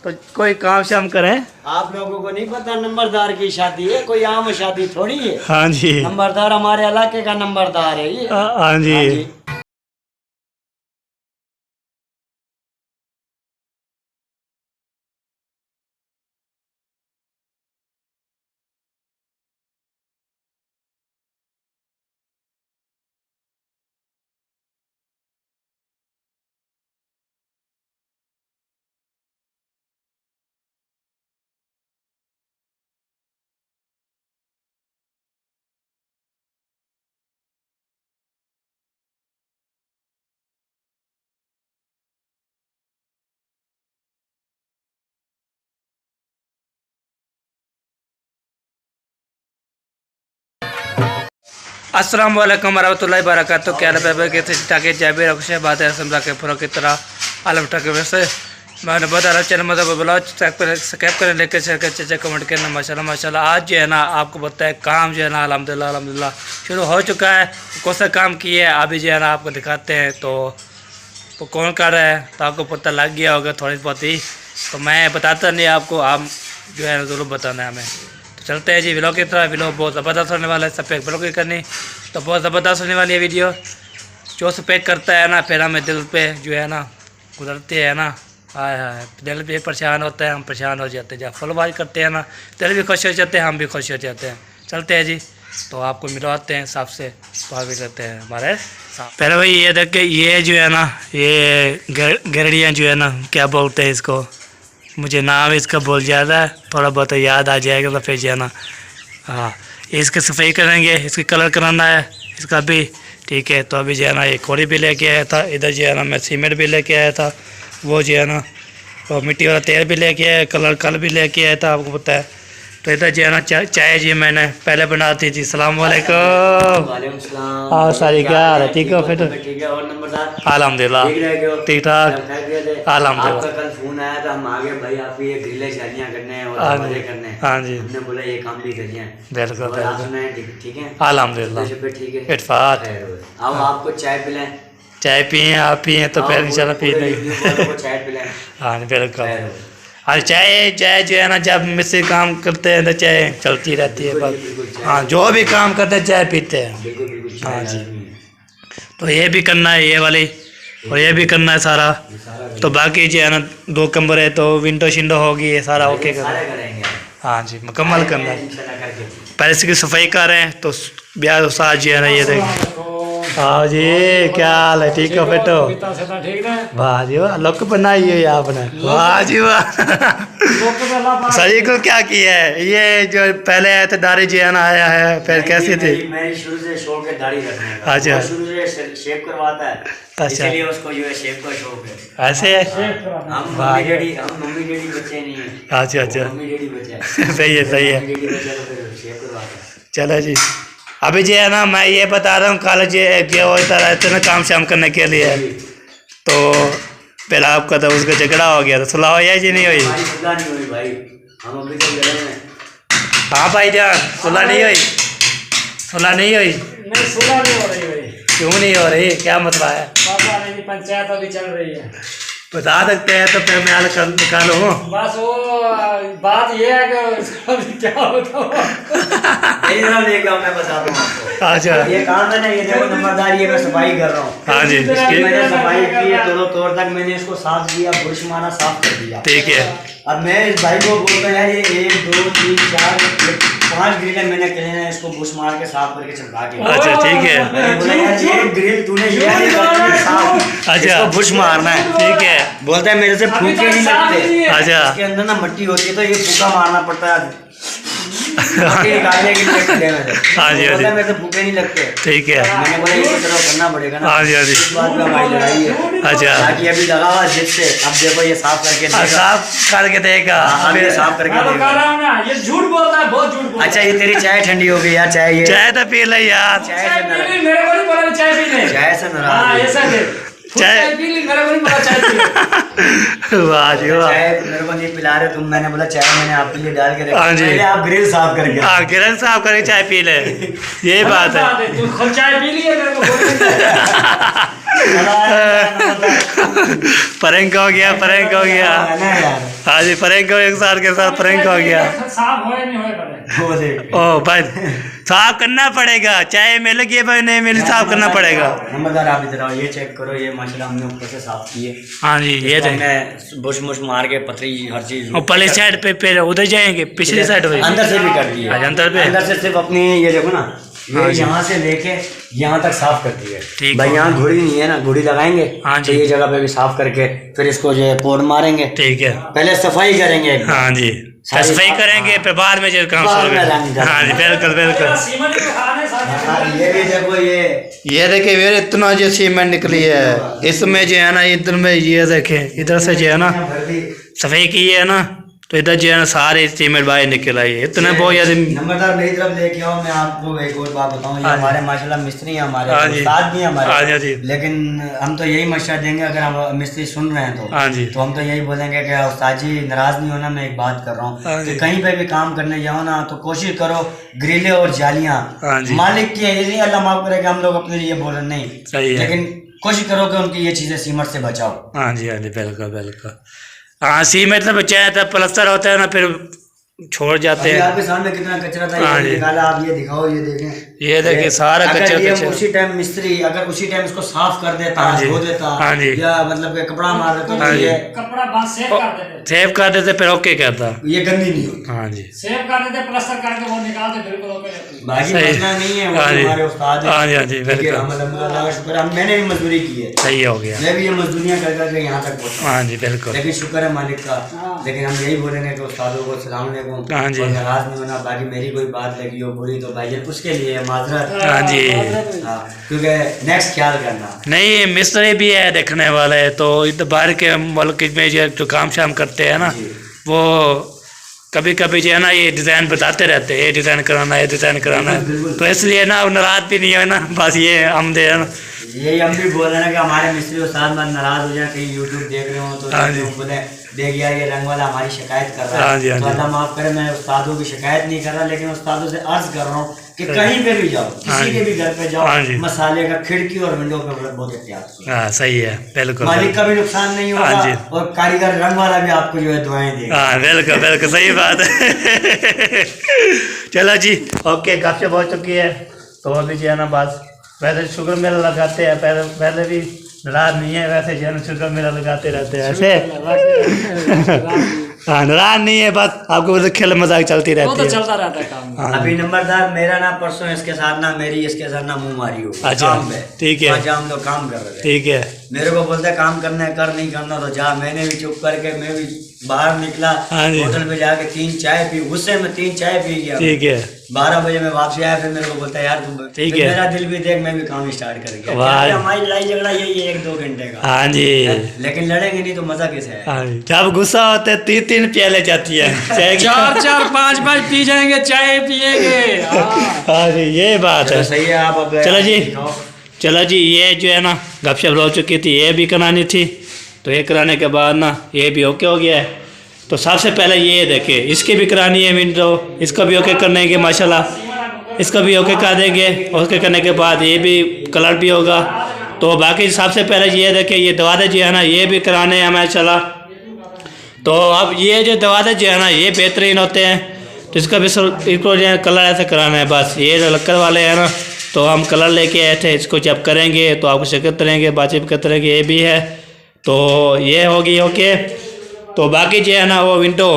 तो कोई काम शाम करें। आप लोगों को नहीं पता नंबरदार की शादी है, कोई आम शादी थोड़ी है। हाँ जी, नंबरदार हमारे इलाके का नंबरदार है ये। हाँ जी, हाँ जी। अस्सलाम वालेकुम वरहमतुल्लाहि वबरकातुहू। क्या है कि ताकि जाबिर अक्षय बात है समझा के फुरा की तरह आलम टके वैसे मैंने बता रहा चैनल मतलब ब्लॉग सब्सक्राइब करें, लेकर शेयर करें, चेक कमेंट करना। माशाल्लाह माशाल्लाह आज जो है ना आपको पता है काम जो है ना अल्हम्दुलिल्लाह अल्हम्दुलिल्लाह शुरू हो चुका है। कौन सा काम किए अभी जो है ना आपको दिखाते हैं। तो कौन कर रहा है तो आपको पता लग गया होगा थोड़ी बहुत ही, तो मैं बताता नहीं आपको, आप जो है ना ज़रूर बताना है हमें। तो चलते हैं जी व्लॉग की तरह। व्लॉग बहुत ज़बरदस्त होने वाला है, सब पे ब्लॉग करनी तो बहुत ज़बरदस्त होने वाली है वीडियो। जो सपेक करता है ना फिर हमें दिल पे जो है ना गुजरती है ना, हाय हाय दिल भी परेशान होता है, हम परेशान हो जाते हैं। जब फुलबाज करते हैं ना दिल भी खुश हो जाते हैं, हम भी खुश हो जाते हैं। चलते हैं जी, तो आपको मिलवाते हैं साहब से, तो भी करते हैं हमारे साथ। पहले भाई ये देख के ये जो है ना ये गरड़ियाँ जो है ना क्या बोलते हैं इसको, मुझे नाम इसका भूल जाता है, थोड़ा बहुत याद आ जाएगा तो फिर जो है ना हाँ इसकी सफाई करेंगे, इसकी कलर कराना है इसका भी, ठीक है। तो अभी जो है ना ये खोड़ी भी लेके आया था, इधर जो है ना मैं सीमेंट भी लेके आया था, वो जो है ना और मिट्टी वाला तेल भी लेके आया, कलर कल भी लेके आया था, आपको पता है। तो इधर जो है ना चाय जी मैंने पहले बनाती थी। सलाम वालेकुम। हाँ सारी क्या हाल है, ठीक हो? फिर ठीक है। और नंबरदार अल्हम्दुलिल्लाह ठीक ठाक अल्हम्दुलिल्लाह। आपका कल फोन आया था, हम आगे भाई आपकी ये ग्रिलें शादियां करने हैं और हाँ मजे जी करने हैं। हाँ जी हमने बोला ये काम भी करिए, बिल्कुल और आप बिल्कुल सुनाए ठीक है अल्हम्दुलिल्लाह ठीक है। इत्फाक। आओ आपको चाय पिलाएं, चाय पिए आप पिए तो फिर इंशाल्लाह पी लेंगे। को चाय पिलाएं। हाँ बिल्कुल। और चाय चाय जो है ना जब मिस्त्री काम करते हैं तो चाय चलती रहती है बस। हाँ जो भी काम करते हैं चाय पीते हैं। हाँ जी, तो ये भी करना है ये वाली, और ये भी करना है सारा। तो बाकी जो है ना 2 कमरे तो विंडो शिंडो होगी, ये सारा ओके करना। हाँ जी मुकम्मल करना है। पहले इसकी सफाई कर रहे हैं तो ब्याह साथ जो है ना ये देख। हाँ जी क्या हाल है, ठीक है बेटो? वाह जी वाह, लुक बनाई है आपने, वाह जी वाह। सही को क्या किया है ये जो पहले आया था दाढ़ी जो है ना आया है, फिर कैसी थी? मैं शुरू से शौक है दाढ़ी रखने का। अच्छा शुरू से शेव करवाता है, अच्छा इसलिए उसको जो है शेव का शौक है। ऐसे है। हम मम्मी डैडी बच्चे नहीं है। अच्छा अच्छा मम्मी डैडी बच्चे हैं। सही है सही है। मम्मी डैडी बच्चे तो फिर शेव करवाता है। चलो जी, अभी जो है ना मैं ये बता रहा हूँ कॉलेज गया होता रहते ना काम शाम करने के लिए, तो पहले आपका तो उसका झगड़ा हो गया था, सुलह हो या जी नहीं हुई? हमारी सुलह नहीं हुई भाई, हम अभी तक लड़े हैं। हाँ भाई जान सुलह नहीं हुई? सुलह नहीं हुई? नहीं सुलह नहीं हो रही भाई। क्यों नहीं हो रही, क्या मतलब है? पापा नहीं, पंचायत अभी चल रही है। बता सकते हैं तो फिर मैं हल कर निकालूँ। बस वो बात ये है कि अभी क्या बताऊँ मैं बताता हूँ आपको। अच्छा ये काम है ना, ये देखो नंबरदार, ये मैं सफाई कर रहा हूँ। हाँ जी मैंने सफाई की है, दोनों तौर तक मैंने इसको साफ किया, बुरश मारा, साफ कर दिया, ठीक है। अब मैं इस भाई को बोलता यार ये 1 2 3 4 5 ग्रिलें मैंने कहे हैं, इसको बुश मार के साफ करके चमका के। अच्छा ठीक है। मैंने बोला यार ये ग्रिल तूने साफ, अच्छा इसको बुश मारना है, ठीक है। बोलता है मेरे से फूके नहीं लगते। अच्छा इसके अंदर ना मट्टी होती है तो ये फूका मारना पड़ता है मट्टी निकालने के लिए खड्डे में से। हाँ जी हाँ जी मेरे से फूके नहीं लगते। ठीक है। मैंने बोला ये तरह करना पड़ेगा ना। हाँ जी हाँ जी इस बात पे हमारी लड़ाई है। अच्छा बाकी अभी लगा हुआ जिद से, अब देखो ये साफ करके देगा। साफ करके देगा। अब ये साफ करके मैं तो कह देगा। रहा हूँ ना, ये झूठ बोलता है, बहुत झूठ बोलता है। अच्छा ये तेरी चाय ठंडी हो गई यार, चाय ये चाय तो पी ले यार। चाय चाय से पी नाराज, ली, मेरे को नहीं बोला चाय पी ले। चाय से हाँ नाराज है। ऐसा दे, चाय चाय पी ली, मेरे को नहीं बोला चाय पी ले। वाह जी वाह। चाय मेरे को नहीं पिला रहे तुम, मैंने बोला चाय मैंने आपके लिए डाल के हाँ रखी, जी। पहले आप ग्रिल साफ करके। हाँ किरण साहब करके चाय पी ले, यही बात है। तू खुद चाय पी ली है, मेरे को बोल नहीं प्रैंक हो गया, प्रैंक हो गया। ना यार हाँ जी, प्रैंक हो, एक साथ के साथ प्रैंक हो गया। साफ होए नहीं होए पड़े। वो देख ओ भाई साफ करना पड़ेगा, चाहे मिल गए भाई नहीं मिले, साफ करना पड़ेगा। नंबरदार आप इधर आओ, ये चेक करो, ये माशाल्लाह हमने ऊपर से साफ किए। हाँ जी, ये इसको देख। हमने बुश मुश मार के पथरी हर चीज और पहले साइड पे फिर उधर जाएंगे, पिछली साइड पे अंदर से भी कर दिए। अच्छा, अंदर पे? अंदर से सिर्फ अपनी ये देखो ना, हाँ ये जी। यहाँ से लेके यहाँ तक साफ कर दिए। ठीक भाई है। यहाँ घुड़ी नहीं है ना, घुड़ी लगाएंगे हाँ तो जी। ये जगह पे भी साफ करके फिर इसको जो है पोर मारेंगे। ठीक है। पहले सफाई करेंगे। हाँ जी, सारी सफाई साफ- करेंगे फिर बाद में जो काम बाद शुरू में करेंगे। लानी जाती है। हाँ जी, बिल्कुल बिल्कुल। सीमेंट को खाने साथ हाँ, ये भी देखो ये देखिए वीर, इतना जो सीमेंट निकली है इसमें जो है ना, इधर में ये देखे, इधर से जो है ना भर दी। सफाई की है ना, तो इधर जो है ना सारे सीमेंट बाहर निकल आई है, इतने बहुत ज्यादा। नंबरदार मेरी तरफ लेके आओ, मैं आपको एक और बात बताऊं, ये हाँ जी। हमारे माशाल्लाह मिस्त्री हैं, हमारे हाँ जी। उस्ताद भी हैं हाँ जी, हाँ हमारे, जी। लेकिन हम तो यही मशवरा देंगे, अगर हम मिस्त्री सुन रहे हैं हाँ जी। तो हम तो यही बोलेंगे कि उस्ताद जी नाराज नहीं होना, मैं एक बात कर रहा हाँ हूँ जी। कि कहीं पे भी काम करने जाओ ना तो कोशिश करो ग्रिलें और जालियाँ हाँ जी। मालिक की है, ये नहीं अल्लाह माफ करे कि हम लोग अपने लिए बोल रहे नहीं, सही है। लेकिन कोशिश करो कि उनकी ये चीजें सीमट से बचाओ। हाँ जी, हाँ जी, बिल्कुल बिल्कुल। हाँ, सीमेंट तो बचाया था, प्लास्टर होता है ना फिर छोड़ जाते अभी हैं। आपके सामने कितना कचरा था, हाँ ये जी। निकाला, आप ये दिखाओ, ये देखें, ये देखिए सारा अगर कचरा ये कचरा। उसी टाइम मिस्त्री अगर उसी टाइम इसको साफ कर देता, हाँ जी। धो देता, हाँ जी। या मतलब कि कपड़ा मार देता हाँ तो जी। ये कपड़ा बांध सेव कर देते, सेव कर देते फिर ओके करता। ये गंदी नहीं होती। हाँ जी, सेव कर देते, प्लास्टर करके वो निकालते, बिल्कुल ओके रहती। बाकी सही। मसला नहीं है, वो हाँ जी। हमारे उस्ताद हैं। हाँ जी, हाँ जी, ठीक है, बिल्कुल। हम अल्लाह का शुक्र है, मैंने भी मजदूरी की है, सही हो गया। मैं भी ये मजदूरियाँ कर करके यहाँ तक पहुँचा, हाँ जी, बिल्कुल। लेकिन शुक्र है मालिक का। लेकिन हम यही बोलेंगे कि उस्तादों को सलाम अलैकुम, हाँ जी। और नाराज नहीं होना। बाकी मेरी कोई बात लगी हो बुरी तो भाईजान उसके लिए माजरत, हाँ जी। हाँ, क्योंकि नेक्स्ट ख्याल करना। नहीं, मिस्त्री भी है देखने वाले, तो इधर बाहर के मुल्क में जो काम शाम करते हैं ना, जी। वो कभी कभी जो है ना ये डिज़ाइन बताते रहते हैं, ये डिज़ाइन कराना है, ये डिज़ाइन कराना है, बिल्कुल। तो इसलिए ना नाराज भी नहीं है ना, बस ये हम दे ना। यही हम भी बोल रहे हैं कि हमारे मिस्त्री उस्ताद मत नाराज हो जाए, कहीं यूट्यूब देख रहे हो तो हाँ जी। बोले देख यार ये रंग वाला हमारी शिकायत कर रहा हाँ जी, है, हाँ तो जी। अल्लाह माफ करे, मैं उस्तादों की शिकायत नहीं कर रहा, लेकिन उस्तादों से अर्ज कर रहा हूँ कि कहीं पे भी जाओ, हाँ किसी जी। के भी घर पे हाँ जी। जाओ, मसाले का खिड़की और विंडो पे बहुत एहतियात करो। हाँ, सही है, बिल्कुल। मालिक का भी नुकसान नहीं हाँ होगा जी। और कारीगर रंग वाला भी आपको जो है दुआएं देगा। हाँ, बिल्कुल बिल्कुल सही बात है। चलो जी, ओके, गपशप हो चुकी है, तो अभी जो है ना बस वैसे शुगर मेला लगाते हैं, पहले भी नाराज नहीं है, वैसे जो है ना शुगर मेला लगाते रहते हैं ऐसे। हाँ, नाराज नहीं है, बस आपको बस खेल मजाक चलती वो रहती तो है। चलता रहता है काम। हाँ। अभी नंबरदार मेरा ना परसों इसके साथ ना मेरी इसके साथ ना मुंह मारी हो अच्छा, काम पे, ठीक है। आज हम लोग काम कर रहे थे, ठीक है। मेरे को बोलते काम करना है, कर नहीं करना तो जा, मैंने भी चुप करके मैं भी बाहर निकला, हाँ जी। होटल पे जाके 3 चाय पी, गुस्से में 3 चाय पी गया। ठीक है। 12 बजे मैं वापसी आया, फिर मेरे को बोलता है यार तुम, ठीक फिर है। मेरा दिल भी देख, मैं भी काम स्टार्ट कर गया। वाह। क्या हमारी लड़ाई झगड़ा यही है 1-2 घंटे का, हाँ जी। लेकिन लड़ेंगे नहीं तो मजा कैसे है। हाँ जी, जब गुस्सा होता है 3-3 प्याले जाती है चाय की। 4-4 5-5 पी जाएंगे, चाय पिएंगे। हाँ। हाँ जी, ये बात चलो है। सही है, आप अब चलो जी। दिखाओ। चलो जी, ये जो है ना गपशप हो चुकी थी, ये भी करानी थी, तो ये कराने के बाद ना ये भी ओके हो गया है। तो सबसे पहले ये देखिए, इसकी भी करानी है विंडो, इसको भी ओके करने के माशाल्लाह, इसको भी ओके कर देंगे, ओके करने के बाद ये भी कलर भी होगा। तो बाकी सबसे पहले ये देखिए, ये दरवाजे जो है ना ये भी कराने हैं माशाल्लाह। तो अब ये जो दरवाजे जो है ना ये बेहतरीन होते हैं, तो इसका भी इसको जो है कलर ऐसे कराना है। बस ये जो लक्कर वाले हैं ना, तो हम कलर लेके आए थे, इसको जब करेंगे तो आपको शिकत करेंगे, बातचीत भी करते रहेंगे, ये भी है। तो ये होगी ओके। तो बाकी जो है ना वो विंडो,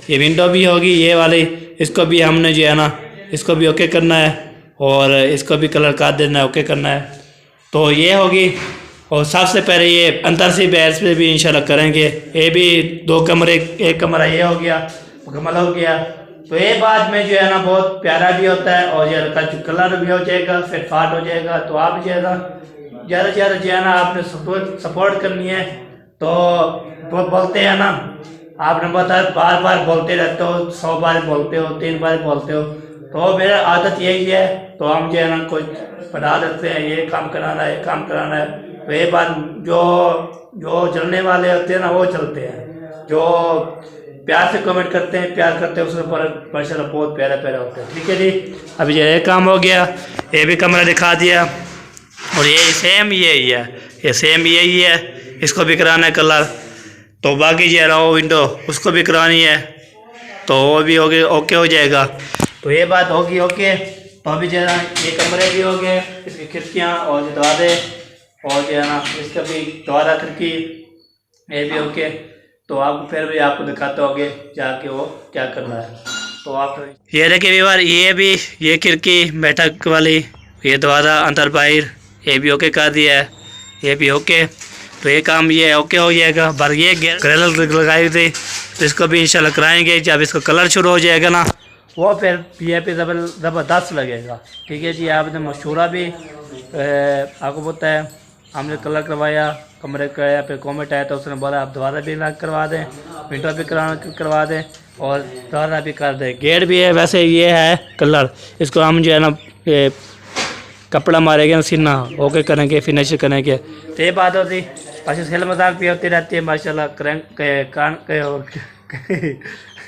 ये विंडो भी होगी ये वाली, इसको भी हमने जो है ना इसको भी ओके करना है, और इसको भी कलर कर देना है, ओके करना है। तो ये होगी। और सबसे पहले ये अंदर से बैर पे भी इंशाल्लाह करेंगे, ये भी 2 कमरे, एक कमरा ये हो गया, मुकम्मल हो गया। तो ये बाद में जो है ना बहुत प्यारा भी होता है, और ये कलर भी हो जाएगा, फिर फाट हो जाएगा। तो आप जो है ना ज़्यादा से ज़्यादा जो है ना आपने सपोर्ट करनी है। तो वो बोलते हैं ना, आपने बताया बार बार बोलते रहते हो, 100 बार बोलते हो, 3 बार बोलते हो, तो मेरा आदत यही है। तो हम जो है ना कुछ बता देते हैं, ये काम कराना है, ये काम कराना है। तो ये बात जो जलने वाले होते हैं ना वो चलते हैं, जो प्यार से कमेंट करते हैं, प्यार करते हैं, उसके ऊपर माशाल्लाह बहुत प्यारे प्यारे होते हैं। ठीक है जी, अभी ये काम हो गया, ये भी कमरा दिखा दिया, और ये सेम ये ही है, ये सेम यही है, इसको भी कराना है कलर। तो बाकी जो है ना वो विंडो उसको भी करानी है, तो वो भी होगी ओके हो जाएगा। तो ये बात होगी ओके। तो अभी जो है ना ये कमरे भी हो गए, इसकी खिड़कियाँ और जो दरवाजे और जो है ना इसका भी दरवाजा खिड़की ये भी ओके। तो आप फिर भी आपको दिखाते होगे जाके वो क्या करना है। तो आप ये देखिए व्यूअर, ये भी ये खिड़की बैठक वाली, ये दरवाज़ा अंदर बाहर ये भी ओके कर दिया है, ये भी ओके। तो ये काम ये ओके हो जाएगा। पर ये ग्रिल लगाई थी तो इसको भी इंशाल्लाह कराएंगे। जब इसको कलर शुरू हो जाएगा ना वो फिर ये पे ज़बरदस्त लगेगा। ठीक है जी, आपने मशहूरा भी आपको पता है, हमने कलर करवाया कमरे का, या फिर कॉमेंट आया तो उसने बोला आप दोबारा भी लग करवा दें, विंडो भी करवा दें और दोबारा भी कर दें। गेट भी है, वैसे ये है कलर, इसको हम जो है ना कपड़ा मारेंगे ना सीना ओके करेंगे, फिनिश करेंगे। तो ये बात होती, अच्छा खेल मजाक भी होती रहती है माशाल्लाह। कान के और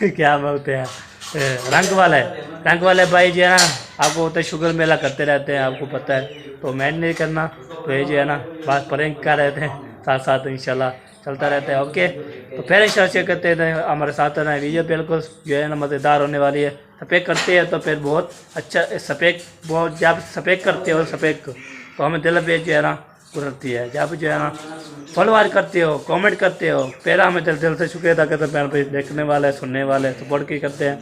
क्या बोलते हैं रंग वाले भाई जो है ना आपको होता है शुगर मेला करते रहते हैं, आपको पता है। तो मैंने नहीं करना, तो ये जो है ना बात प्रैंक कर रहे थे, साथ साथ इंशाल्लाह चलता रहता है ओके। तो फिर इंशाल्लाह चेक करते थे हमारे साथ रहना, वीडियो बिल्कुल जो है ना मज़ेदार होने वाली है। सपेक करते हैं तो फिर बहुत अच्छा सपेक, बहुत जब सपेक करते हो सपेक तो हमें दिल पे जो है ना गुजरती है। जब जो है ना फॉलोअर करते हो, कमेंट करते हो, फिर हमें दिल से शुक्रिया अदा करते हैं। भाई देखने वाले सुनने वाले सपोर्ट की करते हैं,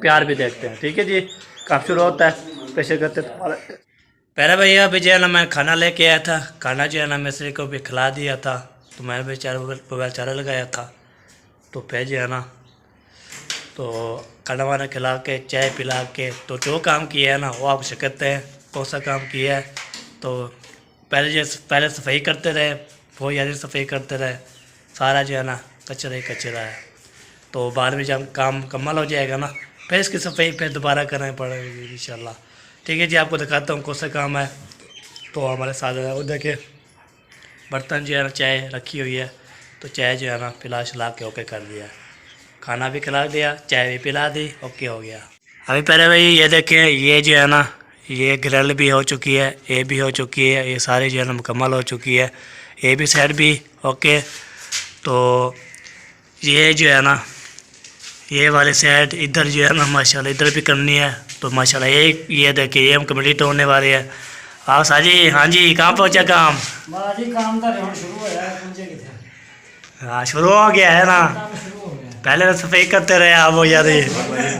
प्यार भी देखते हैं। ठीक है जी, काम शुरू होता है, पेशे करते पहले भैया अभी जो है ना मैं खाना लेके आया था, खाना जो है ना मिस्त्री को भी खिला दिया था। तो मैंने बेचारा चारा लगाया था। तो फिर जो है ना तो खाना वाना खिला के चाय पिला के तो जो काम किया है ना वो आप कहते हैं कौन सा काम किया है। तो पहले सफाई करते रहे, बहुत ज़्यादा सफाई करते रहे, सारा जो है ना कचरा है। तो बाद में जब काम मुकम्मल हो जाएगा ना फिर इसकी सफाई फिर दोबारा करनी पड़ेगी इंशाल्लाह। ठीक है जी, आपको दिखाता हूँ कौन सा काम है। तो हमारे साथ है वो देखिए बर्तन जो है ना चाय रखी हुई है, तो चाय जो है ना पिला शिला के ओके कर दिया, खाना भी खिला दिया, चाय भी पिला दी, ओके हो गया। अभी पहले भाई ये देखें, ये जो है ना ये ग्रिल भी हो चुकी है, ये भी हो चुकी है, ये सारी जो है ना मुकम्मल हो चुकी है, ये भी साइड भी ओके। तो ये जो है ना ये वाली साइड इधर जो है ना माशाल्लाह इधर भी करनी है। तो माशाल्लाह ये देखिए ये हम कंप्लीट होने वाले हैं। आओ साजी, हाँ जी कहाँ पहुँचा काम? काम तो शुरू हो गया, हाँ शुरू हो गया है ना, पहले तो सफाई करते रहे आप वो याद है।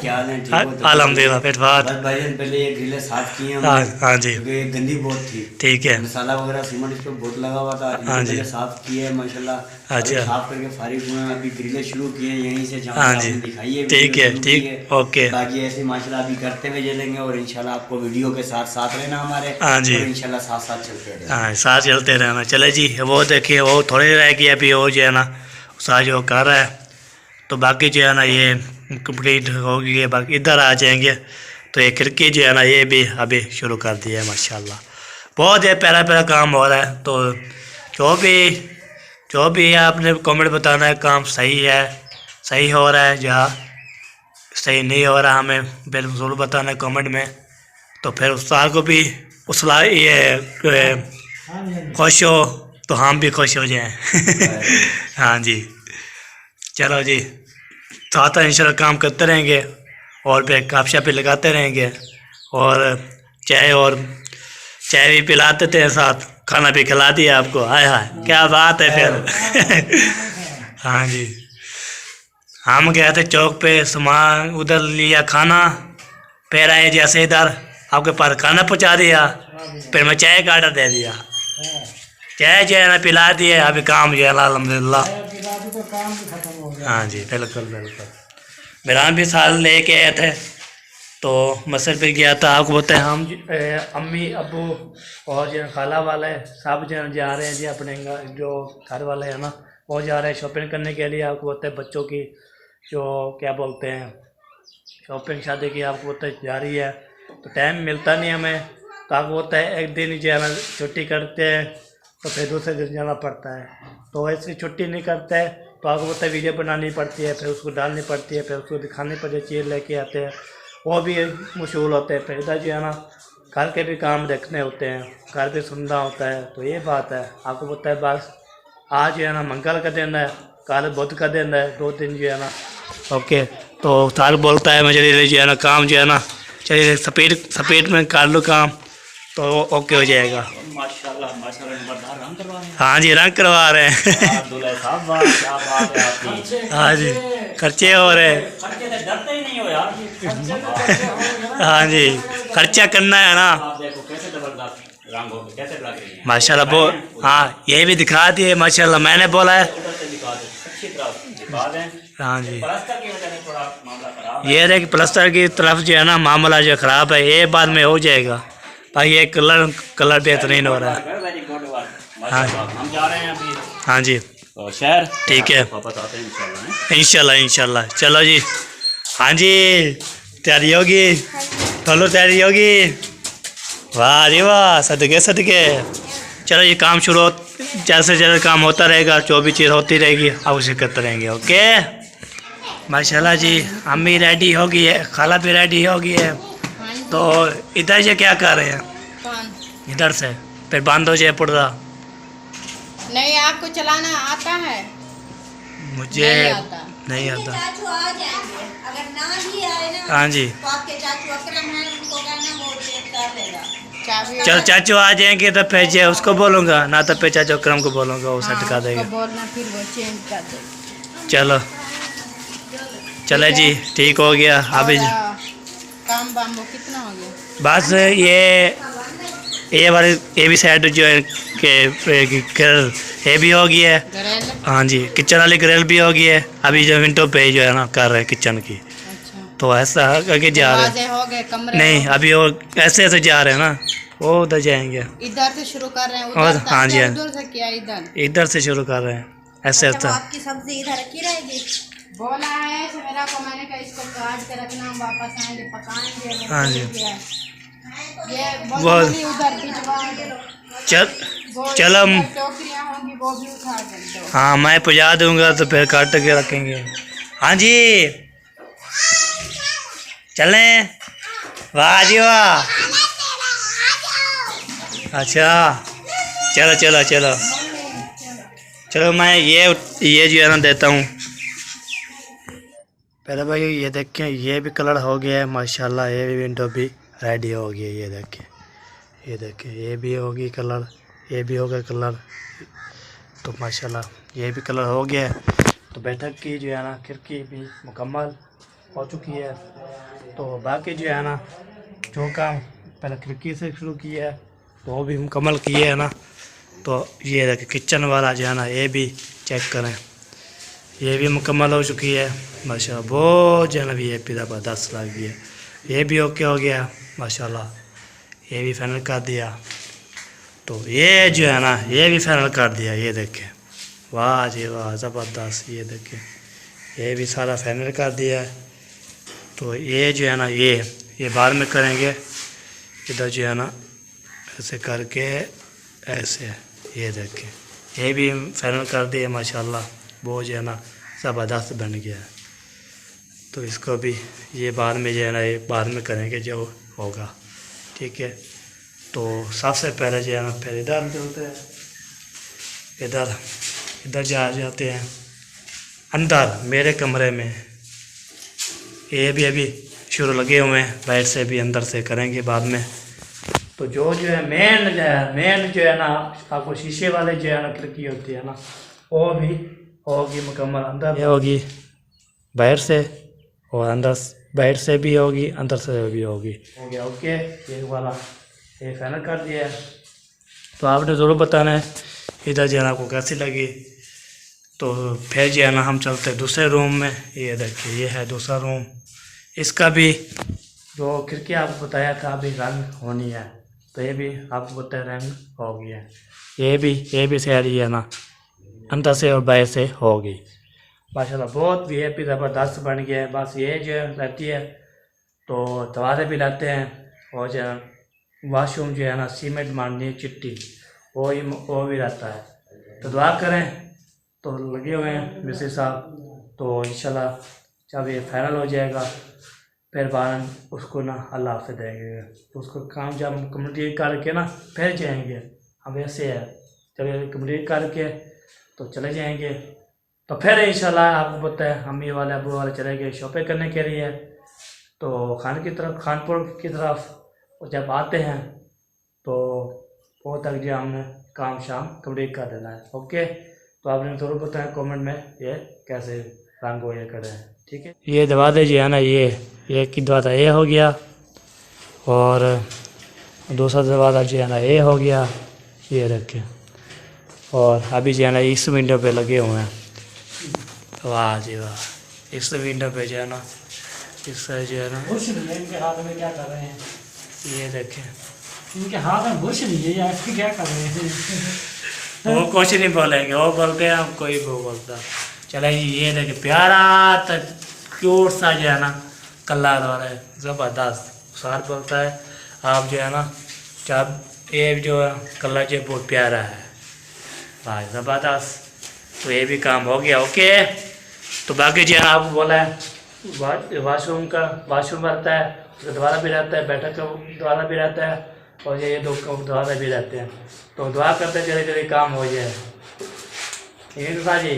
अल्हम्दुलिल्लाह फिर बात पहले ये ग्रिलें साफ की हैं। हाँ जी, क्योंकि गंदी बहुत थी, ठीक है, मसाला वगैरह सीमेंट इस पर बहुत लगा हुआ था। हाँ जी, साफ किए है माशाल्लाह। अच्छा, साफ करके फारिग हुए हैं, अभी ग्रिलें शुरू किए हैं यहीं से, हाँ जी दिखाई है। ठीक है, ठीक ओके। बाकी ऐसे माशाल्लाह अभी करते हुए चलेंगे और इंशाल्लाह आपको वीडियो के साथ साथ रहना हमारे। हाँ जी, इंशाल्लाह साथ साथ चलते रहना, हाँ साथ चलते रहना। चले जी, वो देखिए वो थोड़ी रह गई अभी, वो जो है ना साथ जो कर रहा है। तो बाकी जो है ना ये कंप्लीट हो गई है, बाकी इधर आ जाएंगे। तो ये खिड़की जो है ना ये भी अभी शुरू कर दिया है माशाल्लाह, बहुत ही प्यारा काम हो रहा है। तो जो भी है आपने कमेंट बताना है, काम सही है, सही हो रहा है, जहाँ सही नहीं हो रहा हमें बिल्कुल बताना है कमेंट में। तो फिर उस्ताद को भी उसला ये खुश हो तो हम भी खुश हो जाएं। हाँ जी, चलो जी, साथ इंशाल्लाह काम करते रहेंगे और फिर कापशा पे लगाते रहेंगे और चाय भी पिलाते थे, साथ खाना भी खिला दिया आपको। हाय हाय क्या बात है फिर। हाँ जी, हम गए थे चौक पे, सामान उधर लिया खाना, फिर आए जैसे इधर आपके पास खाना पहुंचा दिया, फिर मैं चाय का ऑर्डर दे दिया, चाय जो है ना पिला दिए, अभी काम जो है अल्हम्दुलिल्लाह। हाँ जी बिल्कुल। मेरा भी साल लेके आए थे, तो मसर पे गया था, आपको बताए हम अम्मी अब्बू और जो खाला वाले सब जो जा रहे हैं जी, अपने जो घर वाले हैं ना वो जा रहे हैं शॉपिंग करने के लिए। आपको बताए बच्चों की जो क्या बोलते हैं शॉपिंग शादी की आपको बताए जा रही है। तो टाइम मिलता नहीं हमें, तो आपको होता है एक दिन जो है ना छुट्टी करते हैं तो फिर दूसरे दिन जाना पड़ता है। तो ऐसी छुट्टी नहीं करते हैं तो आपको पता है वीडियो बनानी पड़ती है, फिर उसको डालनी पड़ती है, फिर उसको दिखानी पड़ती है, चीज़ लेके आते हैं, वो भी मशहूर होते हैं। फिर इधर जो है ना घर के भी काम देखने होते हैं, घर भी सुनना होता है। तो ये बात है, आपको पता है। बस आज जो है ना मंगल का दिन है, कल बुध का दिन है, 2 दिन जो है ना। ओके, तो तार बोलता है मुझे जो है ना काम जो है ना, चलिए स्पीड में कर लो काम, तो ओके हो जाएगा। माशाल्लाह माशाल्लाह, नंबरदार रंग करवा रहे हैं। हाँ जी, रंग करवा रहे हैं। दूल्हे साहब, वाह क्या बात है आपकी। हाँ जी, खर्चे हो रहे हैं। खर्चे से डरते ही नहीं हो यार। हाँ जी, खर्चा करना है ना। आप देखो कैसे जबरदस्त रंग हो, कैसे लग रही है माशाल्लाह। हाँ, ये भी दिखा दिए माशाल्लाह, मैंने बोला है। उधर से दिखा दो, अच्छी तरह दिखा दें। हाँ जी, प्लास्टर की वजह से थोड़ा मामला खराब है। ये है कि प्लास्टर की तरफ जो है ना मामला जो ख़राब है, ये बाद में हो जाएगा। भाई ये कलर बेहतरीन हो रहा है। वेरी गुड वर्क माशाल्लाह। हम जा रहे हैं अभी हाँ जी, तो शहर, ठीक है, वापस आते हैं इंशाल्लाह। इंशाल्लाह इंशाल्लाह। चलो जी, हाँ जी, तैयारी होगी, चलो तैयारी होगी। वाह जी वाह, सदके सदके। चलो ये काम शुरू जैसे जैसे काम होता रहेगा, जो भी चीज़ होती रहेगी आप उसे करते रहेंगे। ओके माशाल्लाह जी, अम्मी रेडी हो गई है, खाला भी रेडी हो गई है। तो इधर से क्या कर रहे हैं? इधर से फिर बंद हो जाए पर्दा। नहीं, आपको चलाना आता है? मुझे नहीं आता। चाचू आ जाएंगे, अगर ना भी आए ना हाँ जी, तो आपके चाचू अकरम हैं, उनको कहना वो चेक कर देगा। चाबी चल चाचू आ जाएंगे तो फिर जो उसको बोलूँगा ना, तो फिर चाचू अकरम को बोलूँगा, वो सेट कर देगा। बोलना, फिर वो चेंज कर देगा। चलो चले जी, ठीक हो गया। अभी काम वाम वो कितना हो गया? बस ये भी साइड जो है कि ग्रिल ये भी हो गई है। ग्रिल? हाँ जी, किचन वाली ग्रिल भी हो गई है। अभी जो विंडो पे जो है ना कर रहे हैं किचन की, अच्छा, तो ऐसा करके जा रहे हैं। दरवाजे हो गए, कमरे नहीं, हो गए। अभी वो ऐसे ऐसे जा रहे हैं ना, वो उधर जाएंगे। इधर से शुरू कर रहे हैं? और उधर हाँ जी, से, हाँ। उधर से किया इधर? इधर से शुरू कर रहे हैं, ऐसे अच्छा, वो ऐसा। आपकी सब्जी इधर रखी रहेगी। बोला है मेरा को, मैंने कहा इसको काट के रखना, हम वापस आएंगे पकाएंगे। हाँ जी। ये वो उधर भिजवाएंगे। चलो टोकरियाँ होंगी वो भी उठा दो। हाँ, मैं पुजा दूंगा तो फिर काट के रखेंगे। हाँ जी, चलें? वाह जी वाह। अच्छा, चलो चलो चलो चलो, मैं ये जो है ना देता हूँ पहले। भाई ये देखें, ये भी कलर हो गया है माशाल्लाह। ये भी विंडो भी रेडी हो गई है। ये देखें, ये भी होगी कलर, ये भी होगा कलर। तो माशाल्लाह ये भी कलर हो गया है। तो बैठक की जो है ना खिड़की भी मुकम्मल हो चुकी है। तो बाकी जो है ना जो काम पहले खिड़की से शुरू किया है तो वो भी मुकम्मल किए है ना। तो ये देखें किचन वाला जो है ना, ये भी चेक करें, ये भी मुकम्मल हो चुकी है माशाल्लाह। बहुत जो है ना भी ये भी ज़बरदस्त लग गई है। ये भी ओके हो गया माशाल्लाह, ये भी फाइनल कर दिया। तो ये जो है ना ये भी फाइनल कर दिया। ये देखें, वाह जी वाह, ज़बरदस्त। ये देखें, ये भी सारा फाइनल कर दिया है। तो ये जो है ना ये बाद में करेंगे। इधर जो है ना ऐसे करके ऐसे, ये देखें, ये भी फाइनल कर दिया माशाल्लाह। वो जो है ना ज़बरदस्त बन गया है। तो इसको भी ये बाद में जो है ना, ये बाद में करेंगे जो होगा, ठीक है। तो सबसे पहले जो है ना फिर इधर चलते हैं, इधर जा जाते हैं अंदर मेरे कमरे में। ये भी अभी शुरू लगे हुए हैं, बाहर से भी अंदर से करेंगे बाद में। तो जो है मेन जो है ना, आपको शीशे वाले जो है ना खिड़की होती है ना, वो भी होगी मुकम्मल। अंदर ये होगी बाहर से, और अंदर बाहर से भी होगी, अंदर से भी होगी। हो गया ओके, ये वाला ये फाइनल कर दिया है। तो आपने ज़रूर बताना है इधर जो है ना आपको कैसी लगी। तो फिर जो है ना हम चलते हैं दूसरे रूम में। ये देखिए, ये है दूसरा रूम। इसका भी जो खिड़की आपको बताया था अभी रंग होनी है, तो ये भी आपको बताया रंग हो गया है। ये भी सैरी है ना, अंदर से और बाहर से होगी माशाल्लाह। बहुत VIP ज़बरदस्त बन गया है। बस ये जो रहती है तो दरवाजे भी लाते हैं, और जो वाशरूम जो है ना सीमेंट मारनी है चिट्टी, वो भी रहता है। तो दुआ करें, तो लगे हुए हैं मिस्त्री साहब। तो इंशाल्लाह जब ये फाइनल हो जाएगा फिर बाद उसको ना अल्लाह से देंगे, उसको काम जब हम कंप्लीट करके ना फिर जाएंगे। हम ऐसे है, चले कंप्लीट करके तो चले जाएंगे, तो फिर इंशाल्लाह आपको पता है अम्मी वाले अबू वाले चले गए शॉपिंग करने के लिए, तो खानपुर की तरफ जब आते हैं तो वो तक जो हमने काम शाम कंप्लीट कर देना है। ओके, तो आपने ज़रूर बताया कमेंट में ये कैसे रंग हो ये करें, ठीक है। ये दवा दे जी है ना, ये की दवा था, ये हो गया, और दूसरा दवा था जी है ना, ये हो गया, ये रखे, और अभी जो है ना इस विंडो पे लगे हुए हैं। वाह जी वाह, इस विंडो पे जो है ना, इस जो है ना, इनके हाथ में क्या कर रहे हैं? ये देखें, इनके हाथ में बुश नहीं है, या क्या कर रहे हैं? वो कुछ नहीं बोलेंगे, वो बोलते हैं हम कोई वो बोलता। चले ये देखे प्यारा तक क्यूट सा जो है ना कलर और है ज़बरदस्त। सार बोलता है आप जो है ना जब ये जो है कलर जो बहुत प्यारा है भाई, ज़बरदस्त। तो ये भी काम हो गया। ओके, तो बाकी जो है आप बोला है वाशरूम रहता है, उसका द्वारा भी रहता है, बैठक का द्वारा भी रहता है, और ये दो द्वारा भी रहते हैं। तो दुआ करते चले चले काम हो जाए, ठीक है जी,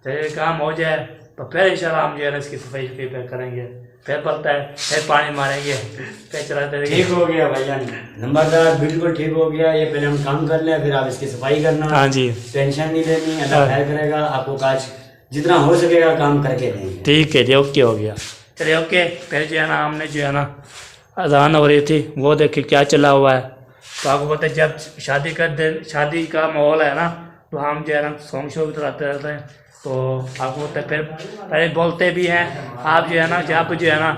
चलिए काम हो जाए तो फिर इंशाल्लाह हम जो है ना इसकी सफाई करेंगे, फिर पड़ता है, फिर पानी मारेंगे, फिर चलाते रहेंगे। ठीक हो गया भाईजान, नंबरदार बिल्कुल ठीक हो गया। ये पहले हम काम कर लें, फिर आप इसकी सफाई करना। हाँ जी, टेंशन नहीं लेनी, अल्लाह खैर करेगा। आपको काज जितना हो सकेगा काम करके देंगे। ठीक है जी, ओके हो गया। चलिए ओके, फिर जो है ना हमने जो है ना अजान हो रही थी, वो देखिए क्या चला हुआ है। तो आपको पता है जब शादी का माहौल है ना, तो हम जो है ना सॉन्ग शो भी चलाते रहते हैं। तो आपको पता है फिर पहले बोलते भी हैं, आप जो है ना जब जो है ना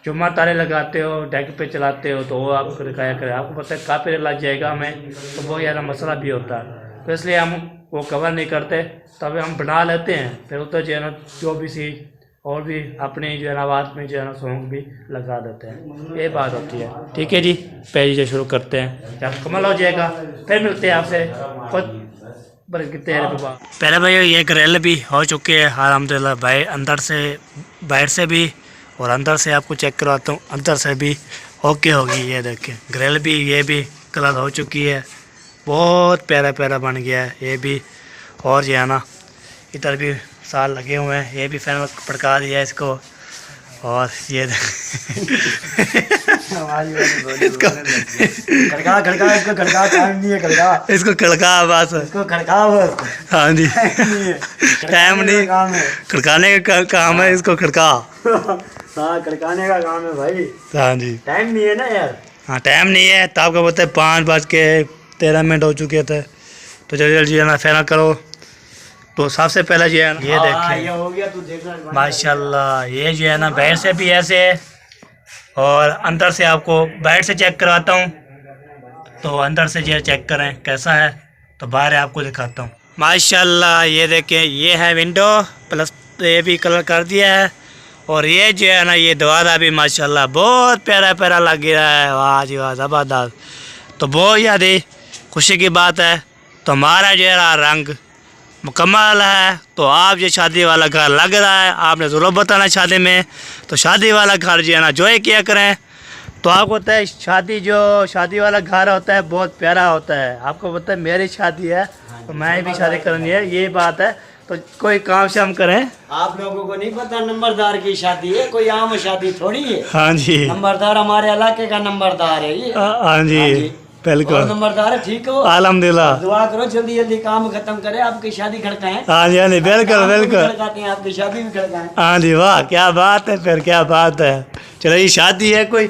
जुम्मा तारे लगाते हो, डेक पे चलाते हो, तो वो आपको दिखाया करें। आपको पता है काफी लग जाएगा हमें, तो वो यार मसला भी होता है, तो इसलिए हम वो कवर नहीं करते। तब हम बना लेते हैं, फिर उधर जो है ना जो भी सी और भी अपने जो है ना आवाज़ में जो है ना सॉन्ग भी लगा देते हैं, ये बात होती है। ठीक है जी, पहले जो शुरू करते हैं, जब कमल हो जाएगा फिर मिलते हैं आपसे कुछ कितने पहले। भाई ये ग्रिल भी हो चुके हैं अल्हम्दुलिल्लाह भाई, अंदर से बाहर से भी, और अंदर से आपको चेक करवाता हूँ, अंदर से भी ओके होगी। ये देखें ग्रिल भी, ये भी कलर हो चुकी है, बहुत प्यारा प्यारा बन गया है ये भी। और जो है ना इधर भी साल लगे हुए हैं, ये भी फैन पड़का दिया है इसको। और ये इसको खड़का खड़का, इसको खड़का टाइम नहीं है, खड़का इसको खड़का बस, इसको खड़का बस। हाँ जी, टाइम नहीं, काम है, खड़काने का काम है, इसको खड़का। हाँ खड़काने का काम है भाई। हाँ जी, टाइम नहीं है ना यार। हाँ टाइम नहीं है, तो आपको पता है 5:13 हो चुके थे। तो जल्दी जल्दी है ना फैना करो। तो सबसे पहले जो है ना ये देखिए, ये हो गया, तू देख रहा माशाल्लाह, ये जो है ना बाहर से भी ऐसे है, और अंदर से आपको बाहर से चेक करवाता हूँ। तो अंदर से जो चेक करें कैसा है, तो बाहर आपको दिखाता हूँ। माशाल्लाह ये देखें, ये है विंडो प्लस, ये भी कलर कर दिया है। और ये जो है ना ये दरवाज़ा भी माशाल्लाह बहुत प्यारा प्यारा लग रहा है, वाह जी वाह ज़बरदस्त। तो बहुत ज़्यादा खुशी की बात है। तो हमारा जो है रंग मुकम्मल है। तो आप जो शादी वाला घर लग रहा है, आपने ज़रूर बताना शादी में। तो शादी वाला घर जो है ना जो किया करें। तो आपको पता है शादी वाला घर होता है बहुत प्यारा होता है। आपको पता है मेरी शादी है, तो मैं भी शादी करनी है, ये बात है। तो कोई काम शाम करें, आप लोगों को नहीं पता नंबरदार की शादी है, कोई आम शादी थोड़ी है। हाँ जी, नंबरदार हमारे इलाके का नंबरदार है ये। हाँ जी बिल्कुल, और नंबरदार है, ठीक हो, अल्हम्दुलिल्लाह। दुआ करो जल्दी जल्दी काम खत्म करे, आपकी शादी खड़काएं। हाँ जी, हाँ जी बिल्कुल बिल्कुल, खड़काते हैं, आपकी शादी भी खड़काएं। हाँ जी वाह क्या बात है, फिर क्या बात है। चलो ये शादी है, कोई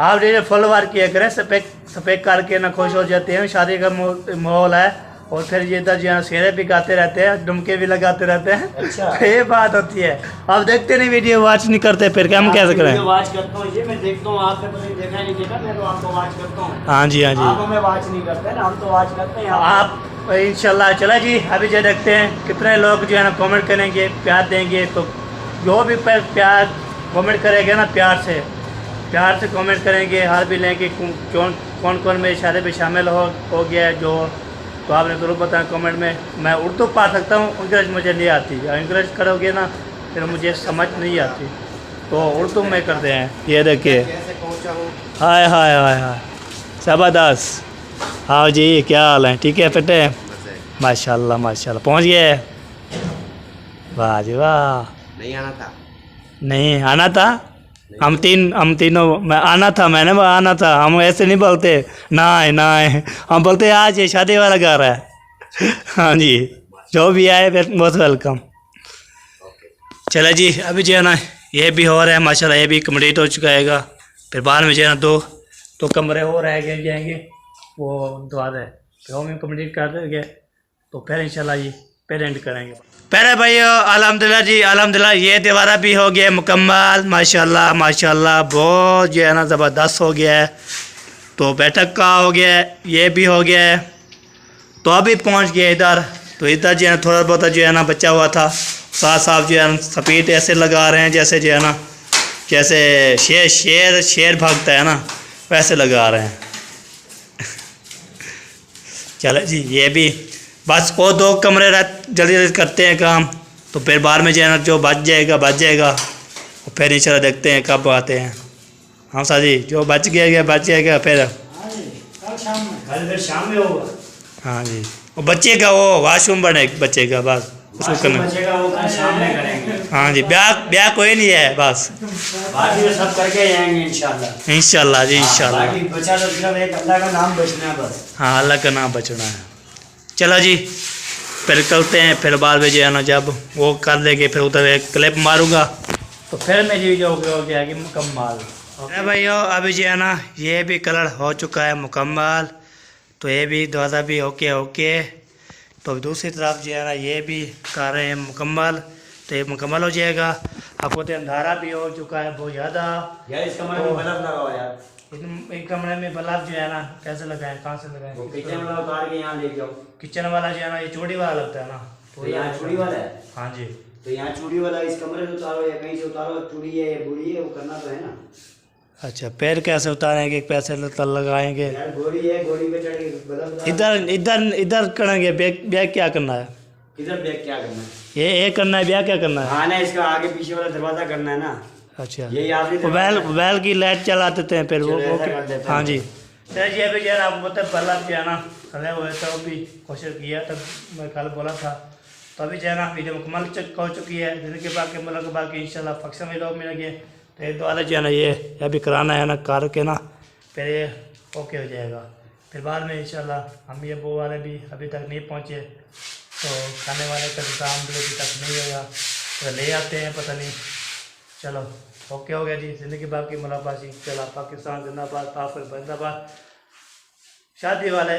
आप जैसे फॉलोवर किया करें, सपेक करके ना खुश हो जाते हैं। शादी का माहौल है, और फिर ये इधर जो शेरे भी गाते रहते हैं, डुमके भी लगाते रहते हैं। अच्छा ये बात होती है। आप देखते नहीं, वीडियो वॉच नहीं करते, फिर क्या हम कैसे करें। वॉच करता हूँ, ये मैं देखता हूँ, आपने पता देखा नहीं देखा, मैं तो आपको वॉच करता हूँ। हाँ जी, हाँ जी, आप हमें वॉच नहीं करते ना, हम तो वॉच करते हैं। आप इंशाल्लाह। चला जी, अभी जो देखते हैं कितने लोग जो है ना कमेंट करेंगे, प्यार देंगे। तो जो भी प्यार कमेंट करेंगे ना, प्यार से कमेंट करेंगे, हार भी लेंगे कौन कौन मेरी शादी में शामिल हो गया है जो। तो आपने ज़रूर बताया कमेंट में। मैं उर्दू पढ़ सकता हूँ, इंग्लिश मुझे नहीं आती। इंग्लिश करोगे ना फिर मुझे समझ नहीं आती, तो उर्दू में करते हैं। ये देखिए, हाय हाय हाय हाय, ज़बरदस्त। हाँ जी, क्या हाल है? ठीक है बेटे, माशाल्लाह माशाल्लाह। पहुँच गए? वाह जी वाह। नहीं आना था। नहीं आना था? हम तीनों, मैं आना था, मैंने आना था। हम ऐसे नहीं बोलते ना हम बोलते आज ये शादी वाला घर है। हाँ जी, जो भी आए बहुत वेलकम। चला जी, अभी जो है ना ये भी हो रहा है माशाल्लाह, ये भी कम्प्लीट हो चुका है। फिर बाद में जो है ना दो कमरे और रह गए जाएंगे, वो दुआ है फिर हम कम्प्लीट कर देंगे, तो फिर इंशाल्लाह ये पेरेंट करेंगे। पहले भाई अल्हम्दुलिल्लाह जी, अल्हम्दुलिल्लाह ये दीवारा भी हो गया मुकम्मल माशाल्लाह माशाल्लाह, बहुत जो है ना ज़बरदस्त हो गया है। तो बैठक का हो गया है, ये भी हो गया है। तो अभी पहुंच गए इधर, तो इधर जो है ना थोड़ा बहुत जो है ना बचा हुआ था, साफ जो है ना सपीट ऐसे लगा रहे हैं जैसे जो है ना, जैसे शेर भागता है ना, वैसे लगा रहे हैं। चलो जी, ये भी बस वो 2 कमरे जल्दी जल्दी करते हैं काम, तो फिर बाद में जो है ना जो बच जाएगा और फिर इंशाल्लाह देखते हैं कब आते हैं। हाँ साहब जी, जो बच जाएगा फिर कल शाम में। कल फिर शाम में होगा। हाँ जी, वो बच्चे का वो वाशरूम बने बच्चे का, बस उसको करना। बचेगा वो कल शाम में करेंगे। हाँ जी, ब्याह कोई नहीं है, बस बाकी तो सब करके जाएंगे इंशाल्लाह। इंशाल्लाह जी इंशाल्लाह। बाकी बचा तो सिर्फ एक अल्लाह का नाम बचना है बस। हाँ, अल्लाह का नाम बचना है। चलो जी, फिर चलते हैं। फिर बाद में जो है ना जब वो कर लेंगे, फिर उधर एक क्लिप मारूंगा, तो फिर मेरी जो हो गया कि मुकम्मल। अरे भैया, अभी जो है ना ये भी कलर हो चुका है मुकम्मल, तो ये भी दरवाज़ा भी ओके। तो दूसरी तरफ जो है ना ये भी कर रहे हैं मुकम्मल, तो ये मुकम्मल हो जाएगा। आपको तो अंधारा भी हो चुका है बहुत ज़्यादा। यार इस कमरे में बल्ब लगाओ यार। एक कमरे में बल्ब जो है ना कैसे लगाएं, कहाँ से लगाएं? वो किचन वाला उतार के यहाँ ले जाओ। किचन वाला जो है ना ये चूड़ी वाला लगता है ना, तो यहाँ चूड़ी वाला है। हाँ जी, तो यहाँ चूड़ी वाला इस कमरे से उतारो या कहीं से उतारो, चूड़ी है या बूढ़ी है, वो करना तो है ना। अच्छा, पैर कैसे उतारेंगे, पैसे लगाएंगे? यार घोड़ी है, घोड़ी पे चढ़ के बल्ब इधर करेंगे। बैग क्या करना है? किधर बैग क्या करना है? ये करना है, ब्याह क्या करना है? हाँ ना, इसका आगे पीछे वाला दरवाजा करना है ना। अच्छा, यही आखिरी बैल की लाइट चला देते हैं फिर वो। चलो ऐसा कर देते हैं। हाँ जी, सर ये भी जो है ना आपको पता है बल्ब जो है ना खड़े हुए तो भी कोशिश किया, तब मैं कल बोला था। तो अभी जो है ना वीडियो मुकम्मल हो चुकी है। जिनके बाकी इंशाल्लाह फंक्शन में लोग मिलेंगे, तो ये द्वारा जो है ना ये अभी कराना है ना, कर के ना फिर ये ओके हो जाएगा। फिर बाद में इंशाल्लाह हम ये वो वाले भी अभी तक नहीं पहुँचे, तो खाने वाले का इंतजाम भी अभी तक नहीं होगा, तो ले आते हैं, पता नहीं। चलो ओके हो गया जी। ज़िंदगी बाकी मुलाकात, चला पाकिस्तान जिंदाबाद, पाक जिंदाबाद। शादी वाले